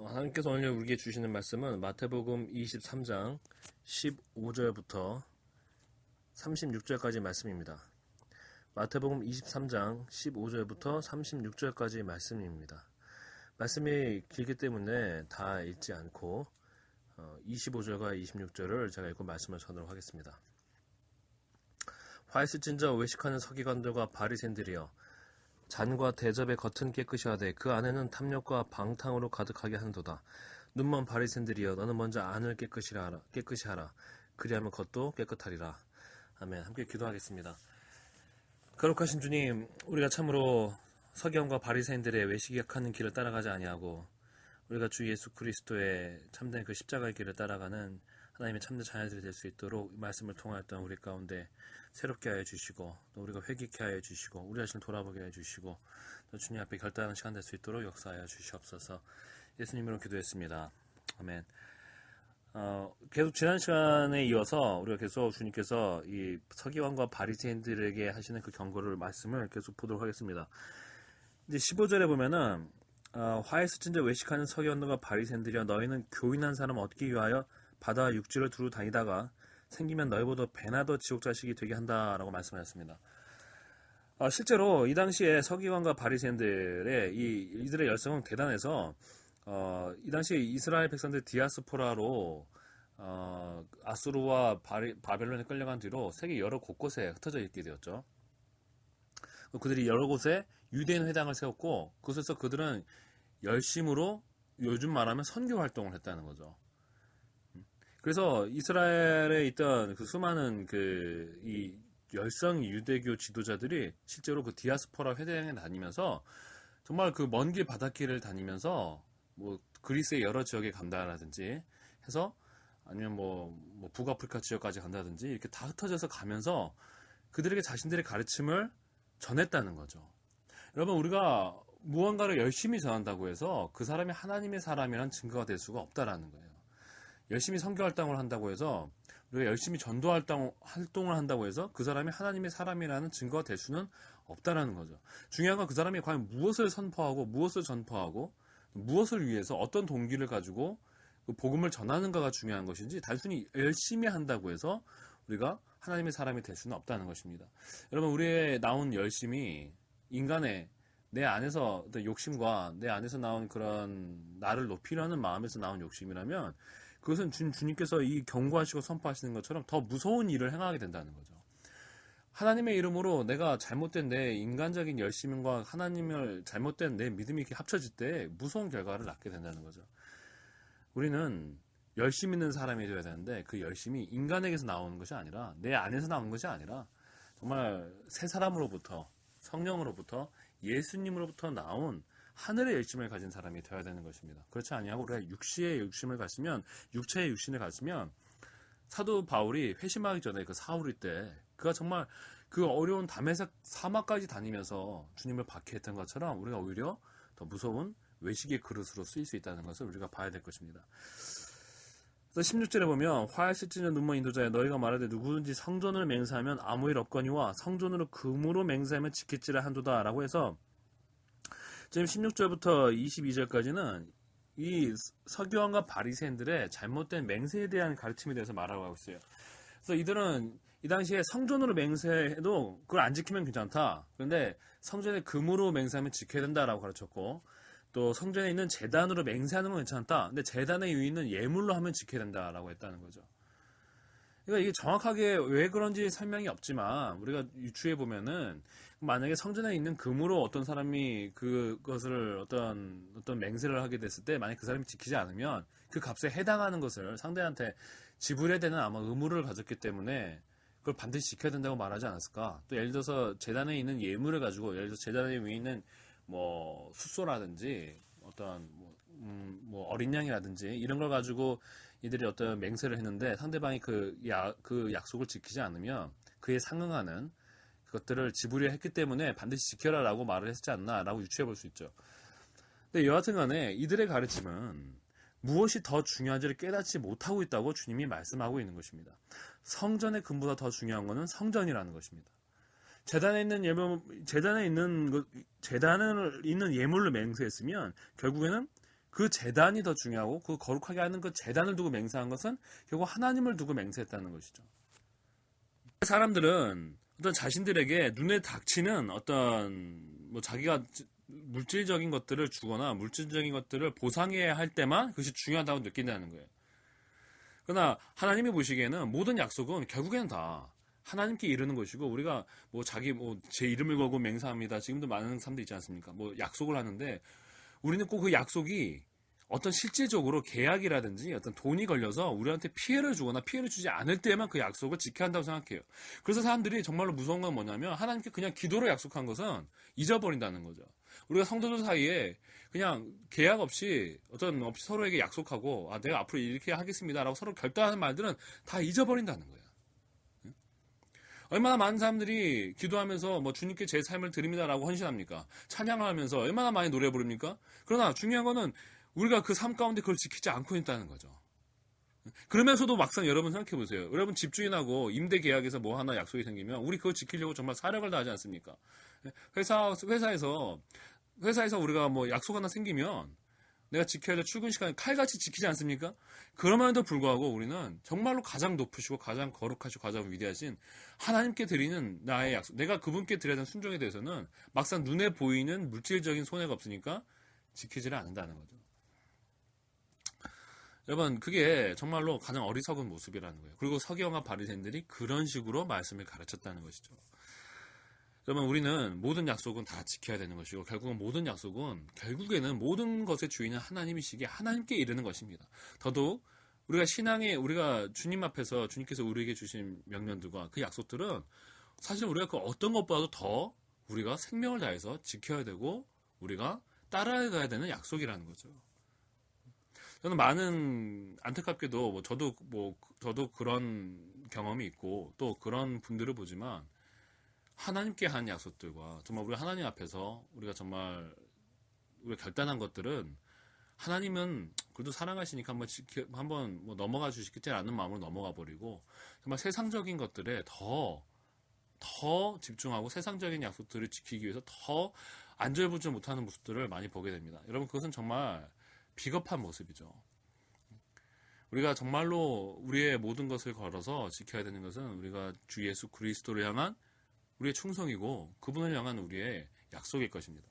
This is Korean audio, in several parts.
하나님께서 오늘 우리에게 주시는 말씀은 마태복음 23장 15절부터 36절까지 말씀입니다. 마태복음 23장 15절부터 36절까지 말씀입니다. 말씀이 길기 때문에 다 읽지 않고 25절과 26절을 제가 읽고 말씀을 전하도록 하겠습니다. 화 있을진저 외식하는 서기관들과 바리새인들이여, 잔과 대접의 겉은 깨끗이 하되 그 안에는 탐욕과 방탕으로 가득하게 하는도다. 눈먼 바리새인들이여, 너는 먼저 안을 깨끗이 하라. 그리하면 겉도 깨끗하리라. 아멘. 함께 기도하겠습니다. 거룩하신 주님, 우리가 참으로 서기관과 바리새인들의 외식하는 길을 따라가지 아니하고 우리가 주 예수 그리스도의 참된 그 십자가의 길을 따라가는 하나님의 참된 자녀들이 될 수 있도록 말씀을 통하였던 우리 가운데 새롭게 하여 주시고, 또 우리가 회개케 하여 주시고, 우리 자신을 돌아보게 하여 주시고, 또 주님 앞에 결단하는 시간 될 수 있도록 역사하여 주시옵소서. 예수님으로 기도했습니다. 아멘. 계속 지난 시간에 이어서 우리가 계속 주님께서 이 서기관과 바리새인들에게 하시는 그 경고를 말씀을 계속 보도록 하겠습니다. 이제 15절에 보면은 화에스친저 외식하는 서기관들과 바리새인들이여, 너희는 교인한 사람을 얻기 위하여 바다와 육지를 두루 다니다가 생기면 너희보다 배나 더 지옥 자식이 되게 한다라고 말씀하셨습니다. 실제로 이 당시에 서기관과 바리새인들의 이들의 열성은 대단해서 이 당시에 이스라엘 백성들 디아스포라로 아수르와 바벨론에 끌려간 뒤로 세계 여러 곳곳에 흩어져 있게 되었죠. 그들이 여러 곳에 유대인 회당을 세웠고, 그곳에서 그들은 열심으로 요즘 말하면 선교 활동을 했다는 거죠. 그래서 이스라엘에 있던 그 수많은 이 열성 유대교 지도자들이 실제로 그 디아스포라 회당에 다니면서 정말 그 먼 길 바닷길을 다니면서 뭐 그리스의 여러 지역에 간다라든지 해서, 아니면 뭐 북아프리카 지역까지 간다든지 이렇게 다 흩어져서 가면서 그들에게 자신들의 가르침을 전했다는 거죠. 여러분, 우리가 무언가를 열심히 전한다고 해서 그 사람이 하나님의 사람이라는 증거가 될 수가 없다라는 거예요. 열심히 선교 활동을 한다고 해서, 우리가 열심히 전도 활동을 한다고 해서 그 사람이 하나님의 사람이라는 증거가 될 수는 없다라는 거죠. 중요한 건 그 사람이 과연 무엇을 선포하고 무엇을 전파하고 무엇을 위해서 어떤 동기를 가지고 그 복음을 전하는가가 중요한 것인지, 단순히 열심히 한다고 해서 우리가 하나님의 사람이 될 수는 없다는 것입니다. 여러분, 우리의 나온 열심이 인간의 내 안에서 어떤 욕심과 내 안에서 나온 그런 나를 높이려는 마음에서 나온 욕심이라면, 그것은 주님께서 이 경고하시고 선포하시는 것처럼 더 무서운 일을 행하게 된다는 거죠. 하나님의 이름으로 내가 잘못된 내 인간적인 열심과 하나님을 잘못된 내 믿음이 이렇게 합쳐질 때 무서운 결과를 낳게 된다는 거죠. 우리는 열심 있는 사람이 되어야 되는데, 그 열심이 인간에게서 나오는 것이 아니라, 내 안에서 나오는 것이 아니라 정말 새 사람으로부터, 성령으로부터, 예수님으로부터 나온 하늘의 열심을 가진 사람이 되어야 되는 것입니다. 그렇지 아니하고 우리가 육체의 육신을 가지면, 사도 바울이 회심하기 전에 그 사울이 때 그가 정말 그 어려운 다메섹 사막까지 다니면서 주님을 박해했던 것처럼 우리가 오히려 더 무서운 외식의 그릇으로 쓰일 수 있다는 것을 우리가 봐야 될 것입니다. 그래서 16절에 보면, 화에 찢는 눈먼 인도자여, 너희가 말하되 누구든지 성전을 맹세하면 아무 일 없거니와 성전으로 금으로 맹세하면 지킬지라 한도다 라고 해서, 지금 16절부터 22절까지는 이 서기관과 바리새인들의 잘못된 맹세에 대한 가르침에 대해서 말하고 하고 있어요. 그래서 이들은 이 당시에 성전으로 맹세해도 그걸 안 지키면 괜찮다. 그런데 성전에 금으로 맹세하면 지켜야 된다라고 가르쳤고, 또 성전에 있는 제단으로 맹세하는 건 괜찮다. 근데 제단에 있는 예물로 하면 지켜야 된다라고 했다는 거죠. 그러니까 이게 정확하게 왜 그런지 설명이 없지만, 우리가 유추해 보면은 만약에 성전에 있는 금으로 어떤 사람이 그것을 어떤 맹세를 하게 됐을 때, 만약 그 사람이 지키지 않으면 그 값에 해당하는 것을 상대한테 지불해야 되는 아마 의무를 가졌기 때문에 그걸 반드시 지켜야 된다고 말하지 않았을까. 또 예를 들어서 제단에 있는 예물을 가지고, 예를 들어서 제단에 위에 있는 뭐 숫소라든지 어떤 뭐 어린 양이라든지 이런 걸 가지고 이들이 어떤 맹세를 했는데, 상대방이 그 약속을 지키지 않으면 그에 상응하는 그것들을 지불해야 했기 때문에 반드시 지켜라라고 말을 했지 않나라고 유추해 볼 수 있죠. 근데 여하튼 간에 이들의 가르침은 무엇이 더 중요한지를 깨닫지 못하고 있다고 주님이 말씀하고 있는 것입니다. 성전의 금보다 더 중요한 것은 성전이라는 것입니다. 재단에 있는 예물로 맹세했으면 결국에는 그 제단이 더 중요하고 그 거룩하게 하는 그 제단을 두고 맹세한 것은 결국 하나님을 두고 맹세했다는 것이죠. 사람들은 어떤 자신들에게 눈에 닥치는 어떤 뭐 자기가 물질적인 것들을 주거나 물질적인 것들을 보상해야 할 때만 그것이 중요하다고 느낀다는 거예요. 그러나 하나님이 보시기에는 모든 약속은 결국에는 다 하나님께 이르는 것이고, 우리가 뭐 자기 뭐 제 이름을 걸고 맹세합니다. 지금도 많은 사람들 있지 않습니까? 뭐 약속을 하는데 우리는 꼭 그 약속이 어떤 실질적으로 계약이라든지 어떤 돈이 걸려서 우리한테 피해를 주거나 피해를 주지 않을 때만 그 약속을 지켜야 한다고 생각해요. 그래서 사람들이 정말로 무서운 건 뭐냐면 하나님께 그냥 기도로 약속한 것은 잊어버린다는 거죠. 우리가 성도들 사이에 그냥 계약 없이 어떤 없이 서로에게 약속하고 내가 앞으로 이렇게 하겠습니다라고 서로 결단하는 말들은 다 잊어버린다는 거예요. 얼마나 많은 사람들이 기도하면서 뭐 주님께 제 삶을 드립니다라고 헌신합니까? 찬양을 하면서 얼마나 많이 노래 부릅니까? 그러나 중요한 거는 우리가 그 삶 가운데 그걸 지키지 않고 있다는 거죠. 그러면서도 막상 여러분 생각해 보세요. 여러분 집주인하고 임대 계약에서 뭐 하나 약속이 생기면 우리 그걸 지키려고 정말 사력을 다하지 않습니까? 회사에서 우리가 뭐 약속 하나 생기면 내가 지켜야 될 출근 시간 칼같이 지키지 않습니까? 그럼에도 불구하고 우리는 정말로 가장 높으시고 가장 거룩하시고 가장 위대하신 하나님께 드리는 나의 약속, 내가 그분께 드려야 되는 순종에 대해서는 막상 눈에 보이는 물질적인 손해가 없으니까 지키지를 않는다는 거죠. 여러분, 그게 정말로 가장 어리석은 모습이라는 거예요. 그리고 서기관과 바리새인들이 그런 식으로 말씀을 가르쳤다는 것이죠. 여러분, 우리는 모든 약속은 다 지켜야 되는 것이고 결국에는 모든 것의 주인은 하나님이시기에 하나님께 이르는 것입니다. 더더욱 우리가 우리가 주님 앞에서 주님께서 우리에게 주신 명령들과 그 약속들은 사실 우리가 그 어떤 것보다도 더 우리가 생명을 다해서 지켜야 되고 우리가 따라가야 되는 약속이라는 거죠. 저는 안타깝게도 저도 그런 경험이 있고 또 그런 분들을 보지만 하나님께 한 약속들과 정말 우리 하나님 앞에서 우리가 정말 우리가 결단한 것들은 하나님은 그래도 사랑하시니까 한번 뭐 넘어가 주시겠지라는 마음으로 넘어가 버리고 정말 세상적인 것들에 더 집중하고 세상적인 약속들을 지키기 위해서 더 안절부절 못하는 모습들을 많이 보게 됩니다. 여러분, 그것은 정말 비겁한 모습이죠. 우리가 정말로 우리의 모든 것을 걸어서 지켜야 되는 것은 우리가 주 예수 그리스도를 향한 우리의 충성이고 그분을 향한 우리의 약속일 것입니다.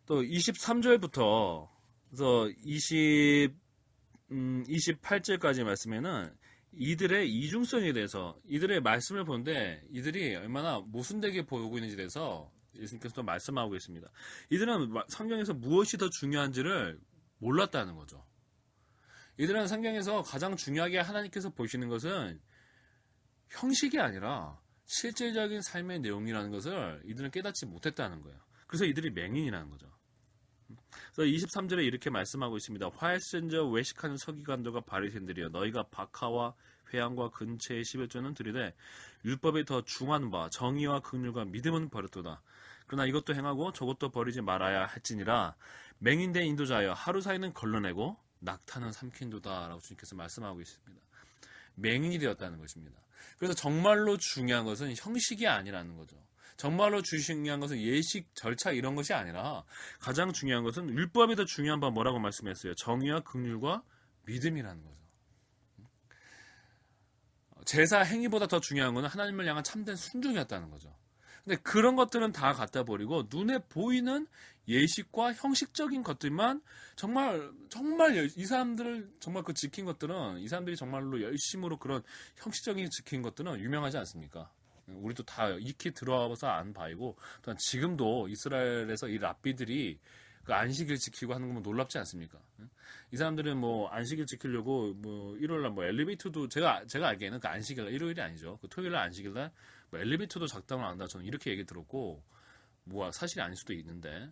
또 23절부터 28절까지 말씀에는 이들의 이중성에 대해서 이들의 말씀을 보는데 이들이 얼마나 모순되게 보이고 있는지에 대해서 예수님께서 또 말씀하고 있습니다. 이들은 성경에서 무엇이 더 중요한지를 몰랐다는 거죠. 이들은 성경에서 가장 중요하게 하나님께서 보시는 것은 형식이 아니라 실질적인 삶의 내용이라는 것을 이들은 깨닫지 못했다는 거예요. 그래서 이들이 맹인이라는 거죠. 그래서 23절에 이렇게 말씀하고 있습니다. 화해센저 외식하는 서기관들과 바리새인들이여, 너희가 박하와 회양과 근체의 11조는 들이되 율법에 더 중한 바 정의와 긍휼과 믿음은 버렸도다. 그러나 이것도 행하고 저것도 버리지 말아야 할지니라. 맹인된 인도자여, 하루 사이는 걸러내고 낙타는 삼킨도다 라고 주님께서 말씀하고 있습니다. 맹인이 되었다는 것입니다. 그래서 정말로 중요한 것은 형식이 아니라는 거죠. 정말로 중요한 것은 예식, 절차 이런 것이 아니라 가장 중요한 것은 율법이 더 중요한 바 뭐라고 말씀했어요? 정의와 긍휼과 믿음이라는 거죠. 제사 행위보다 더 중요한 것은 하나님을 향한 참된 순종이었다는 거죠. 근데 그런 것들은 다 갖다 버리고 눈에 보이는 예식과 형식적인 것들만 정말 이 사람들을 정말 그 지킨 것들은, 이 사람들이 정말로 열심으로 그런 형식적인 지킨 것들은 유명하지 않습니까? 우리도 다 익히 들어와서 안 바이고, 또한 지금도 이스라엘에서 이 랍비들이 그 안식일 지키고 하는 건 놀랍지 않습니까? 이 사람들은 뭐 안식일 지키려고 뭐 일요일날 뭐 엘리베이터도 제가 알기에는 그 안식일 일요일이 아니죠. 그 토요일날 안식일날 뭐 엘리베이터도 작동을 안 한다. 저는 이렇게 얘기 들었고, 뭐 사실이 아닐 수도 있는데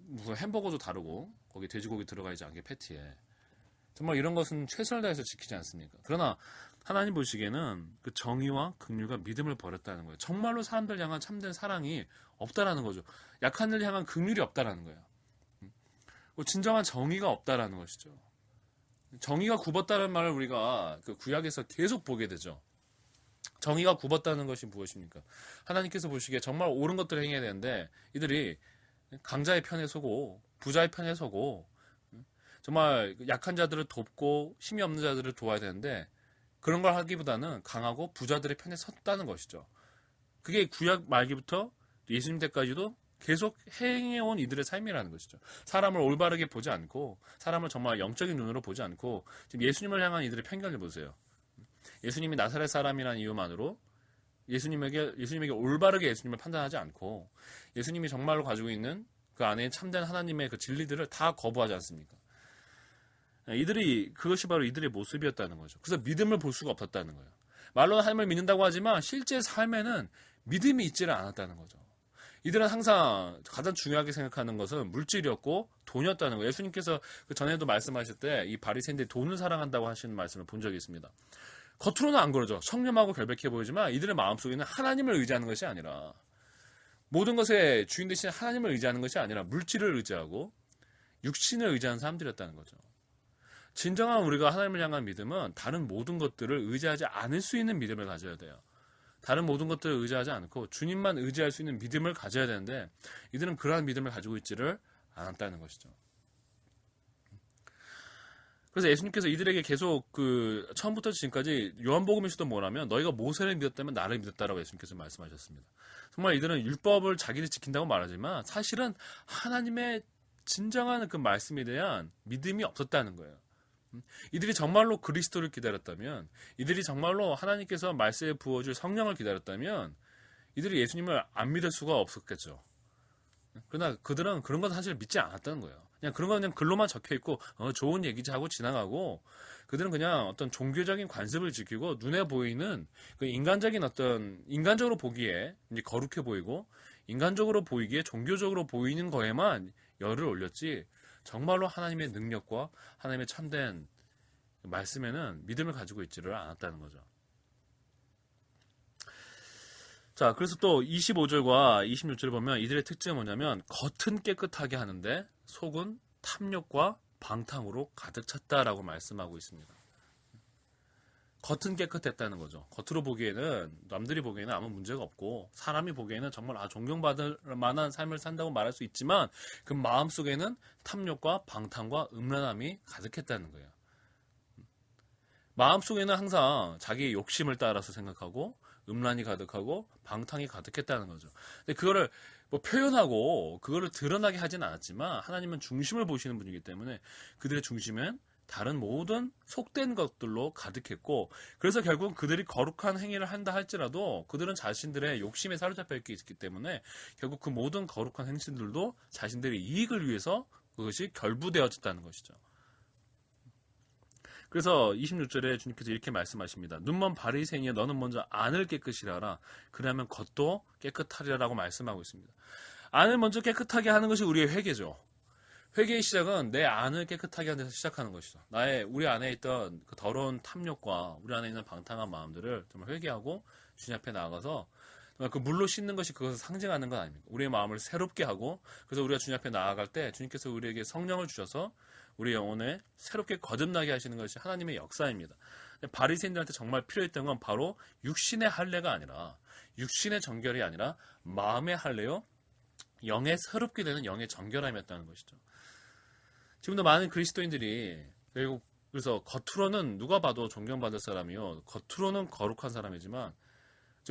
무슨 햄버거도 다르고 거기 돼지고기 들어가지 않게 패티에 정말 이런 것은 최선을 다해서 지키지 않습니까? 그러나 하나님 보시기에는 그 정의와 긍휼과 믿음을 버렸다는 거예요. 정말로 사람들 향한 참된 사랑이 없다라는 거죠. 약한 이를 향한 긍휼이 없다라는 거예요. 진정한 정의가 없다라는 것이죠. 정의가 굽었다는 말을 우리가 그 구약에서 계속 보게 되죠. 정의가 굽었다는 것이 무엇입니까? 하나님께서 보시기에 정말 옳은 것들을 행해야 되는데 이들이 강자의 편에 서고 부자의 편에 서고 정말 약한 자들을 돕고 힘이 없는 자들을 도와야 되는데 그런 걸 하기보다는 강하고 부자들의 편에 섰다는 것이죠. 그게 구약 말기부터 예수님 때까지도 계속 행해온 이들의 삶이라는 것이죠. 사람을 올바르게 보지 않고 사람을 정말 영적인 눈으로 보지 않고 지금 예수님을 향한 이들의 편견을 보세요. 예수님이 나사렛 사람이라는 이유만으로 예수님에게 올바르게 예수님을 판단하지 않고 예수님이 정말로 가지고 있는 그 안에 참된 하나님의 그 진리들을 다 거부하지 않습니까? 그것이 바로 이들의 모습이었다는 거죠. 그래서 믿음을 볼 수가 없었다는 거예요. 말로는 하나님을 믿는다고 하지만 실제 삶에는 믿음이 있지를 않았다는 거죠. 이들은 항상 가장 중요하게 생각하는 것은 물질이었고 돈이었다는 거예요. 예수님께서 그 전에도 말씀하실 때 이 바리새인들이 돈을 사랑한다고 하시는 말씀을 본 적이 있습니다. 겉으로는 안 그러죠. 성령하고 결백해 보이지만 이들의 마음속에는 하나님을 의지하는 것이 아니라 모든 것의 주인 되신 하나님을 의지하는 것이 아니라 물질을 의지하고 육신을 의지하는 사람들이었다는 거죠. 진정한 우리가 하나님을 향한 믿음은 다른 모든 것들을 의지하지 않을 수 있는 믿음을 가져야 돼요. 다른 모든 것들을 의지하지 않고 주님만 의지할 수 있는 믿음을 가져야 되는데 이들은 그러한 믿음을 가지고 있지를 않았다는 것이죠. 그래서 예수님께서 이들에게 계속 처음부터 지금까지 요한복음에서도 뭐라면 너희가 모세를 믿었다면 나를 믿었다라고 예수님께서 말씀하셨습니다. 정말 이들은 율법을 자기들이 지킨다고 말하지만 사실은 하나님의 진정한 그 말씀에 대한 믿음이 없었다는 거예요. 이들이 정말로 그리스도를 기다렸다면, 이들이 정말로 하나님께서 말씀에 부어줄 성령을 기다렸다면 이들이 예수님을 안 믿을 수가 없었겠죠. 그러나 그들은 그런 건 사실 믿지 않았다는 거예요. 그런 건 그냥 글로만 적혀있고 좋은 얘기지 하고 지나가고 그들은 그냥 어떤 종교적인 관습을 지키고 눈에 보이는 그 인간적으로 보기에 이제 거룩해 보이고 인간적으로 보이기에 종교적으로 보이는 거에만 열을 올렸지 정말로 하나님의 능력과 하나님의 참된 말씀에는 믿음을 가지고 있지를 않았다는 거죠. 자, 그래서 또 25절과 26절을 보면 이들의 특징은 뭐냐면 겉은 깨끗하게 하는데 속은 탐욕과 방탕으로 가득 찼다라고 말씀하고 있습니다. 겉은 깨끗했다는 거죠. 겉으로 보기에는 남들이 보기에는 아무 문제가 없고 사람이 보기에는 정말 존경받을 만한 삶을 산다고 말할 수 있지만 그 마음속에는 탐욕과 방탕과 음란함이 가득했다는 거예요. 마음속에는 항상 자기의 욕심을 따라서 생각하고 음란이 가득하고 방탕이 가득했다는 거죠. 근데 그거를 표현하고 그거를 드러나게 하진 않았지만 하나님은 중심을 보시는 분이기 때문에 그들의 중심은 다른 모든 속된 것들로 가득했고 그래서 결국 그들이 거룩한 행위를 한다 할지라도 그들은 자신들의 욕심에 사로잡혀 있기 때문에 결국 그 모든 거룩한 행실들도 자신들의 이익을 위해서 그것이 결부되어졌다는 것이죠. 그래서 26절에 주님께서 이렇게 말씀하십니다. 눈먼 바리새인이여 너는 먼저 안을 깨끗이 하라. 그러면 겉도 깨끗하리라고 말씀하고 있습니다. 안을 먼저 깨끗하게 하는 것이 우리의 회개죠. 회개의 시작은 내 안을 깨끗하게 하는 데서 시작하는 것이죠. 우리 안에 있던 그 더러운 탐욕과 우리 안에 있는 방탕한 마음들을 정말 회개하고 주님 앞에 나아가서 그 물로 씻는 것이 그것을 상징하는 건 아닙니다. 우리의 마음을 새롭게 하고 그래서 우리가 주님 앞에 나아갈 때 주님께서 우리에게 성령을 주셔서 우리 영혼에 새롭게 거듭나게 하시는 것이 하나님의 역사입니다. 바리새인들한테 정말 필요했던 건 바로 육신의 할례가 아니라 육신의 정결이 아니라 마음의 할례요 영의 새롭게 되는 영의 정결함이었다는 것이죠. 지금도 많은 그리스도인들이 결국 그래서 겉으로는 누가 봐도 존경받을 사람이요 겉으로는 거룩한 사람이지만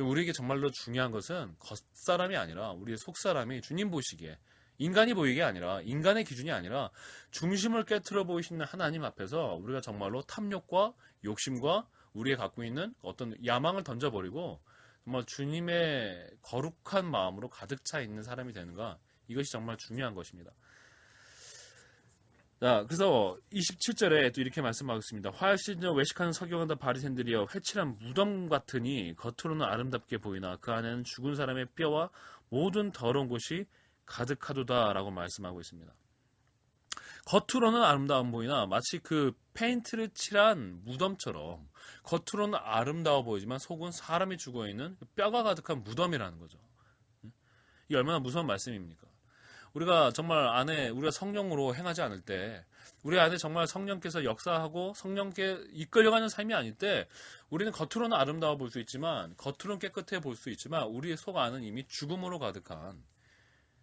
우리에게 정말로 중요한 것은 겉사람이 아니라 우리의 속사람이 주님 보시기에 인간이 보이게 아니라 인간의 기준이 아니라 중심을 깨트려 보이시는 하나님 앞에서 우리가 정말로 탐욕과 욕심과 우리가 갖고 있는 어떤 야망을 던져버리고 정말 주님의 거룩한 마음으로 가득 차 있는 사람이 되는가 이것이 정말 중요한 것입니다. 자, 그래서 27절에 또 이렇게 말씀하겠습니다. 화요일신저 외식하는 서경한다 바리새인들이여 회칠한 무덤 같으니 겉으로는 아름답게 보이나 그 안에는 죽은 사람의 뼈와 모든 더러운 곳이 가득하도다라고 말씀하고 있습니다. 겉으로는 아름다운 보이나 마치 그 페인트를 칠한 무덤처럼 겉으로는 아름다워 보이지만 속은 사람이 죽어있는 뼈가 가득한 무덤이라는 거죠. 이게 얼마나 무서운 말씀입니까? 우리가 정말 우리가 성령으로 행하지 않을 때 우리 안에 정말 성령께서 역사하고 성령께 이끌려가는 삶이 아닐 때 우리는 겉으로는 아름다워 볼 수 있지만 겉으로는 깨끗해 볼 수 있지만 우리의 속 안은 이미 죽음으로 가득한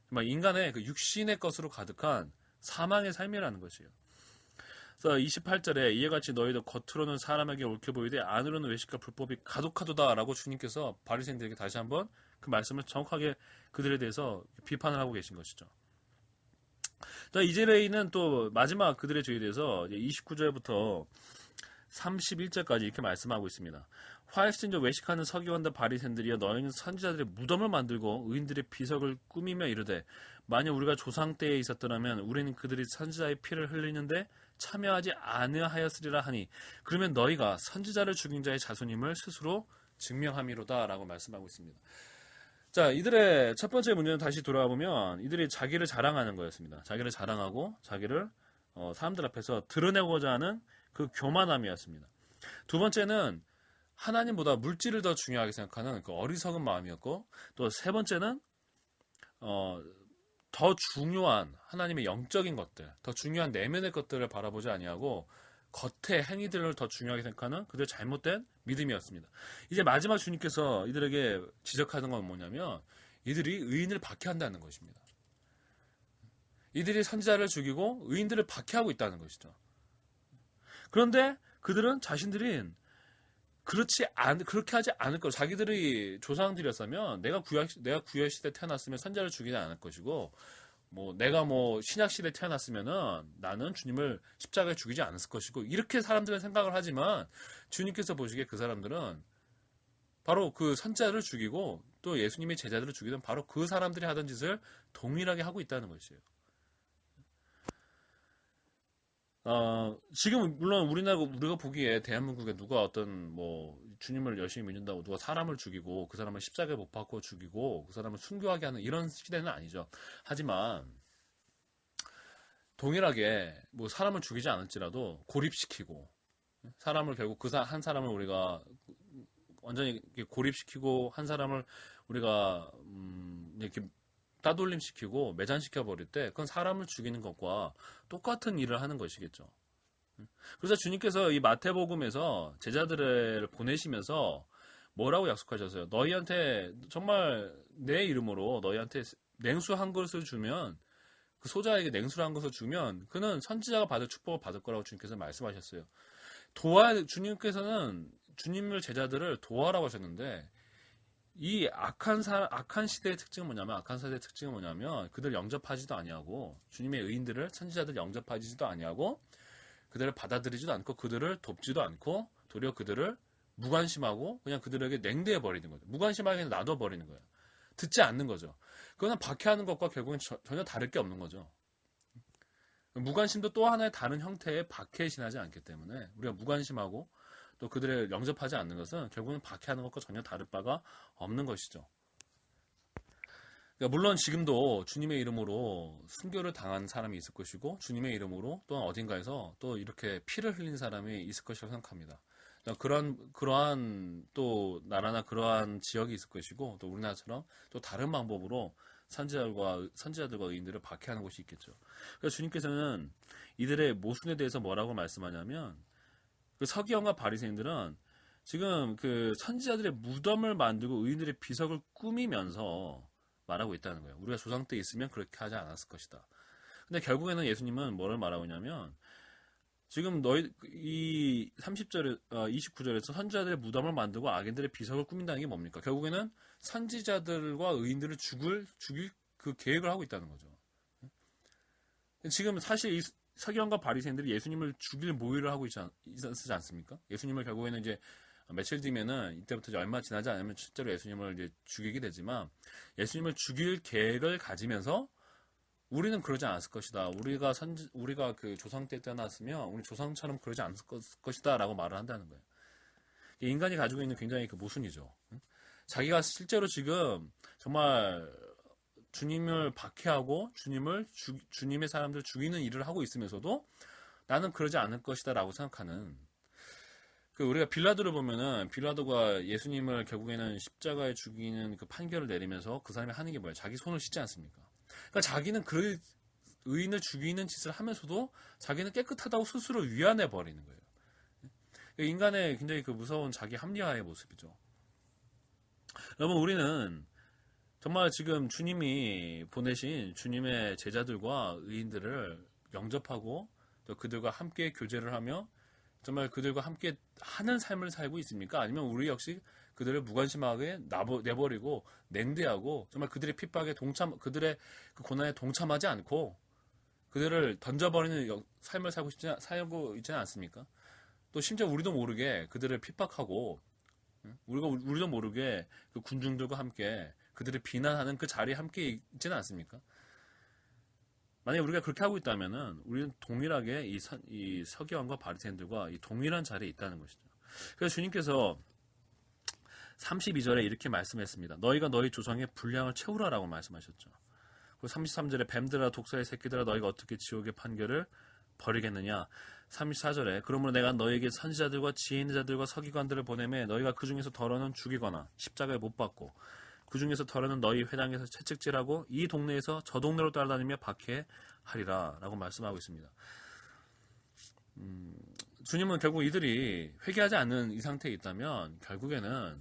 정말 인간의 그 육신의 것으로 가득한 사망의 삶이라는 것이에요. 그래서 28절에 이에 같이 너희도 겉으로는 사람에게 옳게 보이되 안으로는 외식과 불법이 가득하도다라고 주님께서 바리새인들에게 다시 한번 그 말씀을 정확하게 그들에 대해서 비판을 하고 계신 것이죠. 자, 이제레이는 또 마지막 그들의 죄에 대해서 29절부터 31절까지 이렇게 말씀하고 있습니다. 화해신저 외식하는 서기관들 바리새인들이여 너희는 선지자들의 무덤을 만들고 의인들의 비석을 꾸미며 이르되 만약 우리가 조상 때에 있었더라면 우리는 그들이 선지자의 피를 흘리는데 참여하지 아니하였으리라 하니 그러면 너희가 선지자를 죽인 자의 자손임을 스스로 증명함이로다 라고 말씀하고 있습니다. 자, 이들의 첫 번째 문제는 다시 돌아가 보면 이들이 자기를 자랑하는 거였습니다. 자기를 자랑하고 자기를 사람들 앞에서 드러내고자 하는 그 교만함이었습니다. 두 번째는 하나님보다 물질을 더 중요하게 생각하는 그 어리석은 마음이었고, 또 세 번째는 더 중요한 하나님의 영적인 것들, 더 중요한 내면의 것들을 바라보지 아니하고 겉의 행위들을 더 중요하게 생각하는 그들의 잘못된 믿음이었습니다. 이제 마지막 주님께서 이들에게 지적하는 건 뭐냐면 이들이 의인을 박해한다는 것입니다. 이들이 선지자를 죽이고 의인들을 박해하고 있다는 것이죠. 그런데 그들은 자신들이 그렇게 하지 않을 것. 자기들이 조상들이었으면 내가 구약 시대에 태어났으면 선지자를 죽이지 않을 것이고, 내가 신약 시대에 태어났으면은 나는 주님을 십자가에 죽이지 않았을 것이고, 이렇게 사람들은 생각을 하지만 주님께서 보시기에 그 사람들은 바로 그 선지자를 죽이고 또 예수님의 제자들을 죽이던 바로 그 사람들이 하던 짓을 동일하게 하고 있다는 것이에요. 지금 물론 우리가 보기에 대한민국에 누가 어떤 주님을 열심히 믿는다고 누가 사람을 죽이고 그 사람을 십자가에 못 박고 죽이고 그 사람을 순교하게 하는 이런 시대는 아니죠. 하지만 동일하게 사람을 죽이지 않을지라도 고립시키고 사람을 결국 한 사람을 우리가 완전히 고립시키고 한 사람을 우리가 이렇게 따돌림시키고 매장시켜버릴 때 그건 사람을 죽이는 것과 똑같은 일을 하는 것이겠죠. 그래서 주님께서 이 마태복음에서 제자들을 보내시면서 뭐라고 약속하셨어요? 너희한테 정말 내 이름으로 너희한테 냉수 한 그릇을 주면 그 소자에게 냉수를 한 그릇을 주면 그는 선지자가 받을 축복을 받을 거라고 주님께서 말씀하셨어요. 주님께서는 주님을 제자들을 도와라고 하셨는데 이 악한 시대의 특징은 뭐냐면 그들 영접하지도 아니하고 주님의 의인들을 선지자들 영접하지도 아니하고 그들을 받아들이지도 않고 그들을 돕지도 않고 도리어 그들을 무관심하고 그냥 그들에게 냉대해 버리는 거죠. 무관심하게 놔둬 버리는 거예요. 듣지 않는 거죠. 그거는 박해하는 것과 결국은 전혀 다를 게 없는 거죠. 무관심도 또 하나의 다른 형태의 박해에 지나지 않기 때문에 우리가 무관심하고 또 그들을 영접하지 않는 것은 결국은 박해하는 것과 전혀 다를 바가 없는 것이죠. 그러니까 물론 지금도 주님의 이름으로 순교를 당한 사람이 있을 것이고 주님의 이름으로 또한 어딘가에서 또 이렇게 피를 흘린 사람이 있을 것이라고 생각합니다. 그러한 또 나라나 그러한 지역이 있을 것이고 또 우리나라처럼 또 다른 방법으로 선지자들과 의인들을 박해하는 곳이 있겠죠. 그래서 주님께서는 이들의 모순에 대해서 뭐라고 말씀하냐면 그 서기관과 바리새인들은 지금 그 선지자들의 무덤을 만들고 의인들의 비석을 꾸미면서 말하고 있다는 거예요. 우리가 조상 때 있으면 그렇게 하지 않았을 것이다. 근데 결국에는 예수님은 뭐를 말하고 있냐면 지금 이 29절에서 선지자들의 무덤을 만들고 악인들의 비석을 꾸민다는 게 뭡니까? 결국에는 선지자들과 의인들을 죽일 그 계획을 하고 있다는 거죠. 지금 사실 이 서기관과 바리새인들이 예수님을 죽일 모의를 하고 있지 않습니까? 예수님을 결국에는 이제 며칠 뒤면은 이때부터 이제 얼마 지나지 않으면 실제로 예수님을 이제 죽이게 되지만 예수님을 죽일 계획을 가지면서 우리는 그러지 않았을 것이다. 우리가 그 조상 때 태어났으면 우리 조상처럼 그러지 않을 것이다라고 말을 한다는 거예요. 인간이 가지고 있는 굉장히 그 모순이죠. 자기가 실제로 지금 정말 주님을 박해하고 주님의 사람들을 죽이는 일을 하고 있으면서도 나는 그러지 않을 것이다라고 생각하는 우리가 빌라도를 보면은 빌라도가 예수님을 결국에는 십자가에 죽이는 그 판결을 내리면서 그 사람이 하는 게 뭐예요? 자기 손을 씻지 않습니까? 그러니까 자기는 그 의인을 죽이는 짓을 하면서도 자기는 깨끗하다고 스스로 위안해 버리는 거예요. 인간의 굉장히 그 무서운 자기 합리화의 모습이죠. 여러분 우리는 정말 지금 주님이 보내신 주님의 제자들과 의인들을 영접하고 또 그들과 함께 교제를 하며 정말 그들과 함께 하는 삶을 살고 있습니까? 아니면 우리 역시 그들을 무관심하게 내버리고 냉대하고 정말 그들의 핍박에 그들의 그 고난에 동참하지 않고 그들을 던져버리는 삶을 살고 있지는 않습니까? 또 심지어 우리도 모르게 그들을 핍박하고 우리도 모르게 그 군중들과 함께 그들을 비난하는 그 자리에 함께 있지는 않습니까? 만약에 우리가 그렇게 하고 있다면은 우리는 동일하게 이 서기관과 바리새인들과 이 동일한 자리에 있다는 것이죠. 그래서 주님께서 32절에 이렇게 말씀했습니다. 너희가 너희 조상의 분량을 채우라라고 말씀하셨죠. 그리고 33절에 뱀들아 독사의 새끼들아 너희가 어떻게 지옥의 판결을 벌이겠느냐. 34절에 그러므로 내가 너희에게 선지자들과 지혜 있는 자들과 서기관들을 보내매 너희가 그 중에서 덜어는 죽이거나 십자가에 못 박고 그 중에서 덜어는 너희 회당에서 채찍질하고 이 동네에서 저 동네로 따라다니며 박해하리라 라고 말씀하고 있습니다. 주님은 결국 이들이 회개하지 않는 이 상태에 있다면 결국에는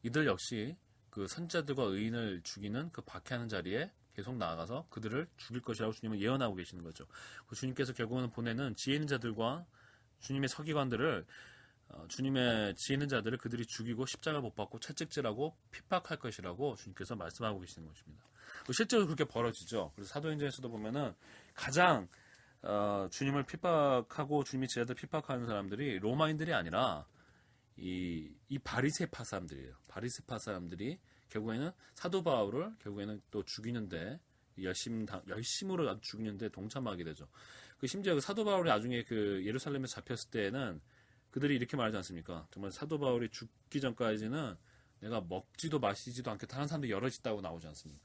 이들 역시 그 선지자들과 의인을 죽이는 그 박해하는 자리에 계속 나아가서 그들을 죽일 것이라고 주님은 예언하고 계시는 거죠. 주님께서 결국은 보내는 지혜 있는 자들과 주님의 서기관들을 주님의 지혜 있는 자들을 그들이 죽이고 십자가를 못 박고 채찍질하고 핍박할 것이라고 주님께서 말씀하고 계시는 것입니다. 실제로 그렇게 벌어지죠. 그래서 사도행전에서도 보면은 가장 주님을 핍박하고 주님의 제자들 핍박하는 사람들이 로마인들이 아니라 이 바리새파 사람들이에요. 바리새파 사람들이 결국에는 사도 바울을 결국에는 또 죽이는데 열심으로 죽이는데 동참하게 되죠. 심지어 그 사도 바울이 나중에 그 예루살렘에 잡혔을 때는 그들이 이렇게 말하지 않습니까? 정말 사도 바울이 죽기 전까지는 내가 먹지도 마시지도 않게 다른 사람들이 여럿 있다고 나오지 않습니까?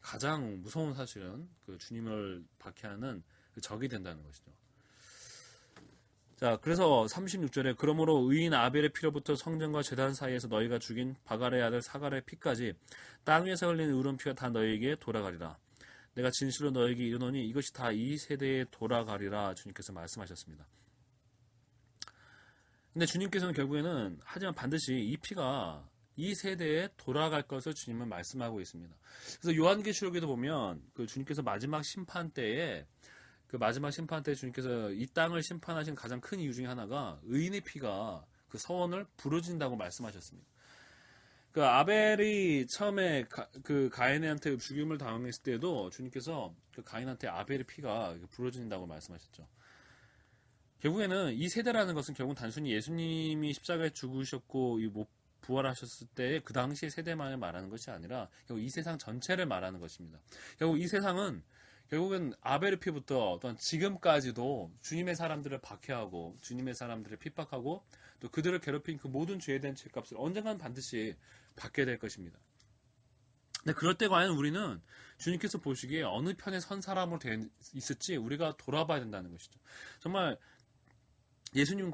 가장 무서운 사실은 그 주님을 박해하는 그 적이 된다는 것이죠. 자, 그래서 36절에 그러므로 의인 아벨의 피로부터 성전과 제단 사이에서 너희가 죽인 바갈의 아들 사갈의 피까지 땅 위에서 흘린 의로운 피가 다 너희에게 돌아가리라. 내가 진실로 너희에게 이르노니 이것이 다 이 세대에 돌아가리라 주님께서 말씀하셨습니다. 근데 주님께서는 결국에는 하지만 반드시 이 피가 이 세대에 돌아갈 것을 주님은 말씀하고 있습니다. 그래서 요한계시록에도 보면 그 주님께서 마지막 심판 때에 그 마지막 심판 때 주님께서 이 땅을 심판하신 가장 큰 이유 중에 하나가 의인의 피가 그 서원을 부러진다고 말씀하셨습니다. 그 아벨이 처음에 그 가인한테 죽임을 당했을 때도 주님께서 그 가인한테 아벨의 피가 부러진다고 말씀하셨죠. 결국에는 이 세대라는 것은 결국 단순히 예수님이 십자가에 죽으셨고 부활하셨을 때 그 당시의 세대만을 말하는 것이 아니라 결국 이 세상 전체를 말하는 것입니다. 결국 이 세상은 결국은 아벨의 피부터 어떤 지금까지도 주님의 사람들을 박해하고 주님의 사람들을 핍박하고 또 그들을 괴롭힌 그 모든 죄에 대한 죄값을 언젠가는 반드시 받게 될 것입니다. 근데 그럴 때 과연 우리는 주님께서 보시기에 어느 편에 선 사람으로 되어 있을지 우리가 돌아봐야 된다는 것이죠. 정말 예수님의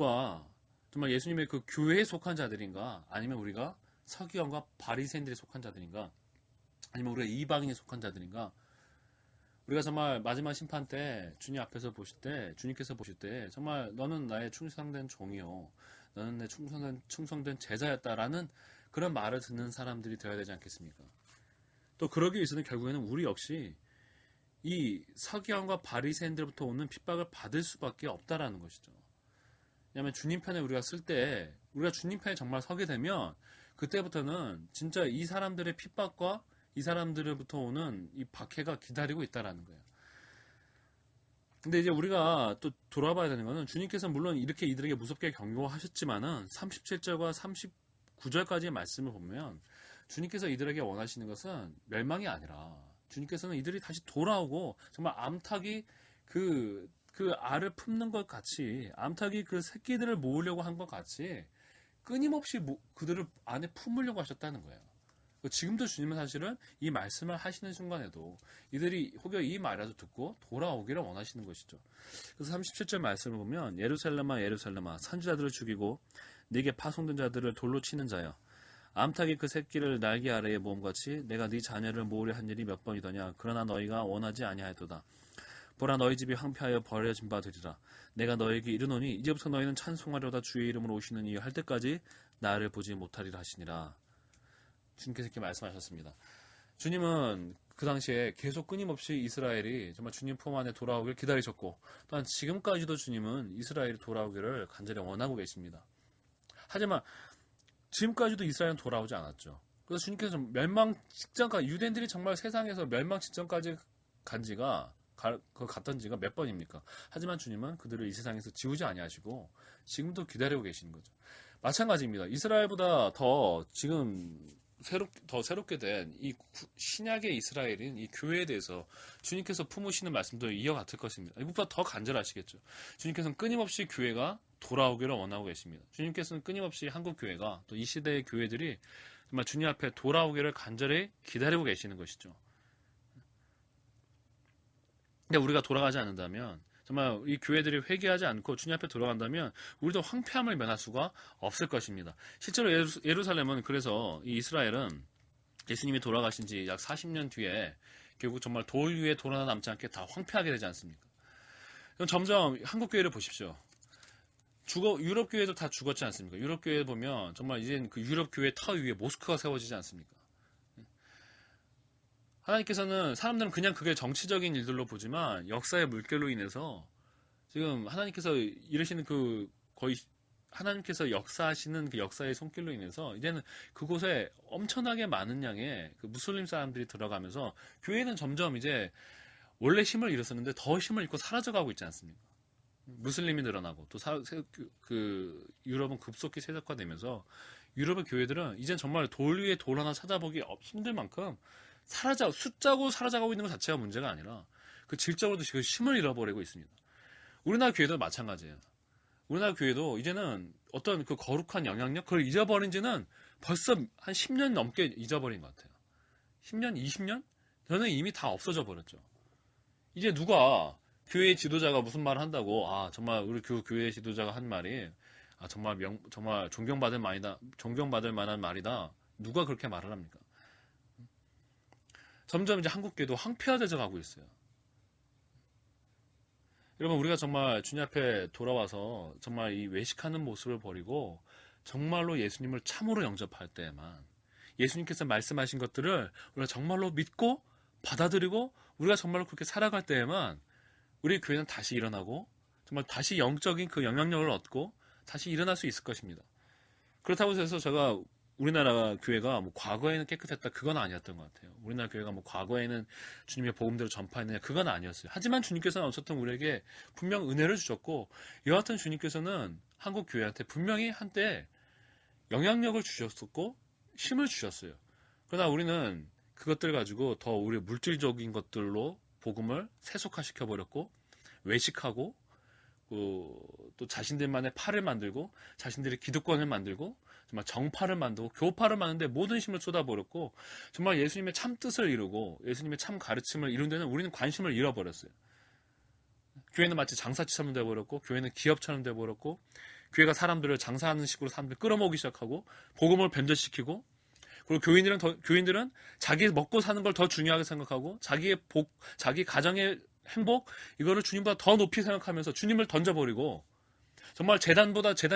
그 교회에 속한 자들인가 아니면 우리가 서기관과 바리새인들에 속한 자들인가 아니면 우리가 이방인에 속한 자들인가 우리가 정말 마지막 심판 때 주님 앞에서 주님께서 보실 때 정말 너는 나의 충성된 종이요 너는 내 충성된 제자였다라는 그런 말을 듣는 사람들이 되어야 되지 않겠습니까? 또 그러기 위해서는 결국에는 우리 역시 이 서기관과 바리새인들부터 오는 핍박을 받을 수밖에 없다라는 것이죠. 왜냐하면 주님 편에 우리가 우리가 주님 편에 정말 서게 되면 그때부터는 진짜 이 사람들의 핍박과 이 사람들로부터 오는 이 박해가 기다리고 있다라는 거예요. 근데 이제 우리가 또 돌아봐야 되는 거는 주님께서 물론 이렇게 이들에게 무섭게 경고하셨지만은 37절과 39절까지의 말씀을 보면 주님께서 이들에게 원하시는 것은 멸망이 아니라 주님께서는 이들이 다시 돌아오고 정말 암탉이 그 알을 품는 것 같이 암탉이 그 새끼들을 모으려고 한 것 같이 끊임없이 그들을 안에 품으려고 하셨다는 거예요. 지금도 주님은 사실은 이 말씀을 하시는 순간에도 이들이 혹여 이 말이라도 듣고 돌아오기를 원하시는 것이죠. 그래서 37절 말씀을 보면 예루살렘아 예루살렘아 선지자들을 죽이고 네게 파송된 자들을 돌로 치는 자여 암탉이 그 새끼를 날개 아래에 모음같이 내가 네 자녀를 모으려 한 일이 몇 번이더냐 그러나 너희가 원하지 아니하였도다. 보라 너희 집이 황폐하여 버려진 바 되리라. 내가 너희에게 이르노니 이제부터 너희는 찬송하려다 주의 이름으로 오시는 이유 할 때까지 나를 보지 못하리라 하시니라. 주님께서 이렇게 말씀하셨습니다. 주님은 그 당시에 계속 끊임없이 이스라엘이 정말 주님 품 안에 돌아오길 기다리셨고, 또한 지금까지도 주님은 이스라엘이 돌아오기를 간절히 원하고 계십니다. 하지만 지금까지도 이스라엘은 돌아오지 않았죠. 그래서 주님께서 멸망 직전까지, 유대인들이 정말 세상에서 멸망 직전까지 갔던 지가 몇 번입니까? 하지만 주님은 그들을 이 세상에서 지우지 아니하시고 지금도 기다리고 계시는 거죠. 마찬가지입니다. 이스라엘보다 더 지금 더 새롭게 된 이 신약의 이스라엘인 이 교회에 대해서 주님께서 품으시는 말씀도 이와 같을 것입니다. 이것보다 더 간절하시겠죠. 주님께서는 끊임없이 교회가 돌아오기를 원하고 계십니다. 주님께서는 끊임없이 한국 교회가, 또 이 시대의 교회들이 정말 주님 앞에 돌아오기를 간절히 기다리고 계시는 것이죠. 근데 우리가 돌아가지 않는다면, 정말 이 교회들이 회개하지 않고 주님 앞에 돌아간다면 우리도 황폐함을 면할 수가 없을 것입니다. 실제로 예루살렘은, 그래서 이 이스라엘은 예수님이 돌아가신 지 약 40년 뒤에 결국 정말 돌 위에 돌 하나 남지 않게 다 황폐하게 되지 않습니까? 점점 한국 교회를 보십시오. 유럽 교회도 다 죽었지 않습니까? 유럽 교회 보면 정말 이젠 그 유럽 교회 터 위에 모스크가 세워지지 않습니까? 하나님께서는, 사람들은 그냥 그게 정치적인 일들로 보지만 역사의 물결로 인해서 지금 하나님께서 이르시는 거의 하나님께서 역사하시는 그 역사의 손길로 인해서 이제는 그곳에 엄청나게 많은 양의 그 무슬림 사람들이 들어가면서 교회는 점점 이제 원래 힘을 잃었었는데 더 힘을 잃고 사라져가고 있지 않습니까? 무슬림이 늘어나고 또 유럽은 급속히 세력화되면서 유럽의 교회들은 이젠 정말 돌 위에 돌 하나 찾아보기 힘들 만큼 숫자고 사라져가고 있는 것 자체가 문제가 아니라 그 질적으로도 지금 힘을 잃어버리고 있습니다. 우리나라 교회도 마찬가지예요. 우리나라 교회도 이제는 어떤 그 거룩한 영향력, 그걸 잊어버린 지는 벌써 한 10년 넘게 잊어버린 것 같아요. 10년, 20년? 저는 이미 다 없어져 버렸죠. 이제 누가 교회 지도자가 무슨 말을 한다고, 정말 우리 교회 지도자가 한 말이 정말 존경받을 만한 말이다. 누가 그렇게 말을 합니까? 점점 이제 한국교회도 황폐화되어 가고 있어요. 여러분, 우리가 정말 주님 앞에 돌아와서 정말 이 외식하는 모습을 버리고 정말로 예수님을 참으로 영접할 때에만, 예수님께서 말씀하신 것들을 우리가 정말로 믿고 받아들이고 우리가 정말로 그렇게 살아갈 때에만 우리 교회는 다시 일어나고 정말 다시 영적인 그 영향력을 얻고 다시 일어날 수 있을 것입니다. 그렇다고 해서 제가 우리나라 교회가 과거에는 깨끗했다, 그건 아니었던 것 같아요. 우리나라 교회가 과거에는 주님의 복음대로 전파했느냐, 그건 아니었어요. 하지만 주님께서는 어쨌든 우리에게 분명 은혜를 주셨고, 이와 같은 주님께서는 한국 교회한테 분명히 한때 영향력을 주셨었고 힘을 주셨어요. 그러나 우리는 그것들을 가지고 더 우리 물질적인 것들로 복음을 세속화시켜 버렸고, 외식하고 또 자신들만의 파를 만들고 자신들의 기득권을 만들고 정말 정파를 만들고 교파를 만드는데 모든 힘을 쏟아버렸고, 정말 예수님의 참 뜻을 이루고 예수님의 참 가르침을 이룬 데는 우리는 관심을 잃어버렸어요. 교회는 마치 장사치처럼 돼버렸고, 교회는 기업처럼 돼버렸고, 교회가 사람들을 장사하는 식으로 사람들을 끌어모으기 시작하고 복음을 변절시키고, 그리고 교인들은 자기 먹고 사는 걸 더 중요하게 생각하고 자기의 자기 가정의 행복, 이거를 주님보다 더 높이 생각하면서 주님을 던져버리고, 정말 재단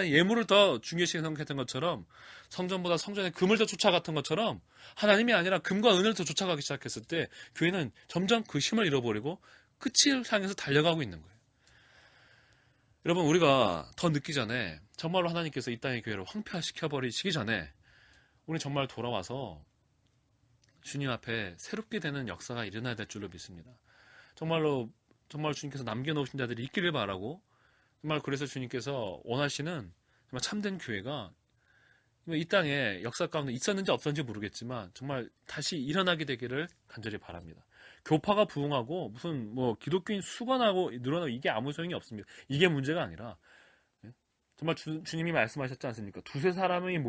예물을 더 중요시 생각했던 것처럼, 성전보다 성전의 금을 더 쫓아갔던 것처럼 하나님이 아니라 금과 은을 더 쫓아가기 시작했을 때 교회는 점점 그 힘을 잃어버리고 끝을 향해서 달려가고 있는 거예요. 여러분, 우리가 더 늦기 전에, 정말로 하나님께서 이 땅의 교회를 황폐화시켜버리시기 전에 우리 정말 돌아와서 주님 앞에 새롭게 되는 역사가 일어나야 될 줄로 믿습니다. 정말 주님께서 남겨놓으신 자들이 있기를 바라고, 정말 그래서 주님께서 원하시는 정말 참된 교회가 이 땅에 역사 가운데 있었는지 없었는지 모르겠지만 정말 다시 일어나게 되기를 간절히 바랍니다. 교파가 부흥하고 무슨 기독교인 수가 나고 늘어나고 이게 아무 소용이 없습니다. 이게 문제가 아니라, 정말 주님이 말씀하셨지 않습니까? 두세 사람이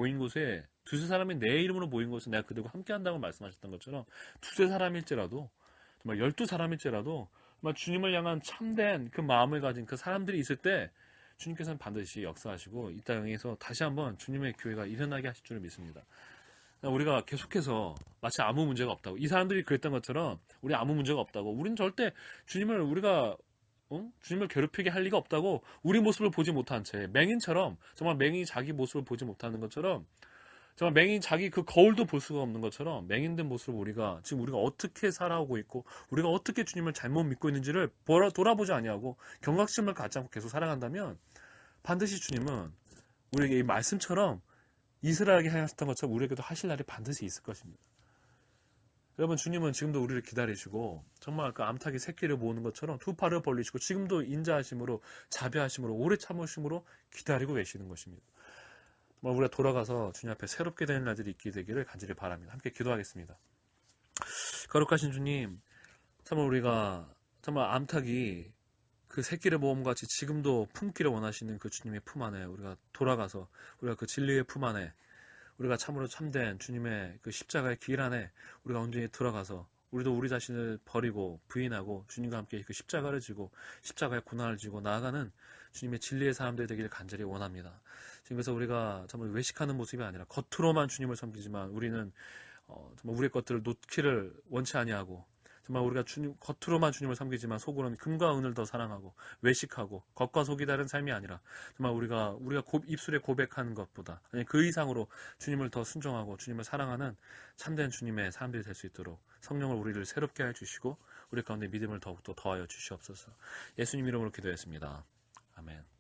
내 이름으로 모인 곳에 내가 그들과 함께 한다고 말씀하셨던 것처럼, 두세 사람일지라도, 정말 12사람일지라도 정말 주님을 향한 참된 그 마음을 가진 그 사람들이 있을 때 주님께서는 반드시 역사하시고 이 땅에서 다시 한번 주님의 교회가 일어나게 하실 줄을 믿습니다. 우리가 계속해서 마치 아무 문제가 없다고, 이 사람들이 그랬던 것처럼 우리 아무 문제가 없다고, 우리는 절대 주님을 괴롭히게 할 리가 없다고, 우리 모습을 보지 못한 채 맹인처럼, 정말 맹인이 자기 모습을 보지 못하는 것처럼 정말 맹인 자기 그 거울도 볼 수가 없는 것처럼 맹인된 모습으로 지금 우리가 어떻게 살아오고 있고 우리가 어떻게 주님을 잘못 믿고 있는지를 돌아보지 아니하고 경각심을 갖지 않고 계속 살아간다면 반드시 주님은 우리에게 이 말씀처럼 이스라엘에게 하셨던 것처럼 우리에게도 하실 날이 반드시 있을 것입니다. 여러분, 주님은 지금도 우리를 기다리시고 정말 그 암탉이 새끼를 모으는 것처럼 두 팔을 벌리시고 지금도 인자하심으로 자비하심으로 오래 참으심으로 기다리고 계시는 것입니다. 정말 우리가 돌아가서 주님 앞에 새롭게 되는 날들이 있게 되기를 간절히 바랍니다. 함께 기도하겠습니다. 거룩하신 주님, 정말 우리가 정말 암탉이 그 새끼를 모음같이 지금도 품기를 원하시는 그 주님의 품 안에 우리가 돌아가서 우리가 그 진리의 품 안에 우리가 참으로 참된 주님의 그 십자가의 길 안에 우리가 온전히 들어가서 우리도 우리 자신을 버리고 부인하고 주님과 함께 그 십자가를 지고 십자가의 고난을 지고 나아가는 주님의 진리의 사람들이 되기를 간절히 원합니다. 지금 그래서 우리가 정말 외식하는 모습이 아니라 겉으로만 주님을 섬기지만 우리는 정말 우리의 것들을 놓기를 원치 아니하고 정말 우리가 겉으로만 주님을 섬기지만 속으로는 금과 은을 더 사랑하고 외식하고 겉과 속이 다른 삶이 아니라 정말 우리가 입술에 고백하는 것보다 아니 그 이상으로 주님을 더 순종하고 주님을 사랑하는 참된 주님의 사람들이 될 수 있도록 성령을 우리를 새롭게 해 주시고 우리 가운데 믿음을 더욱더 더하여 주시옵소서. 예수님 이름으로 기도했습니다. 아멘.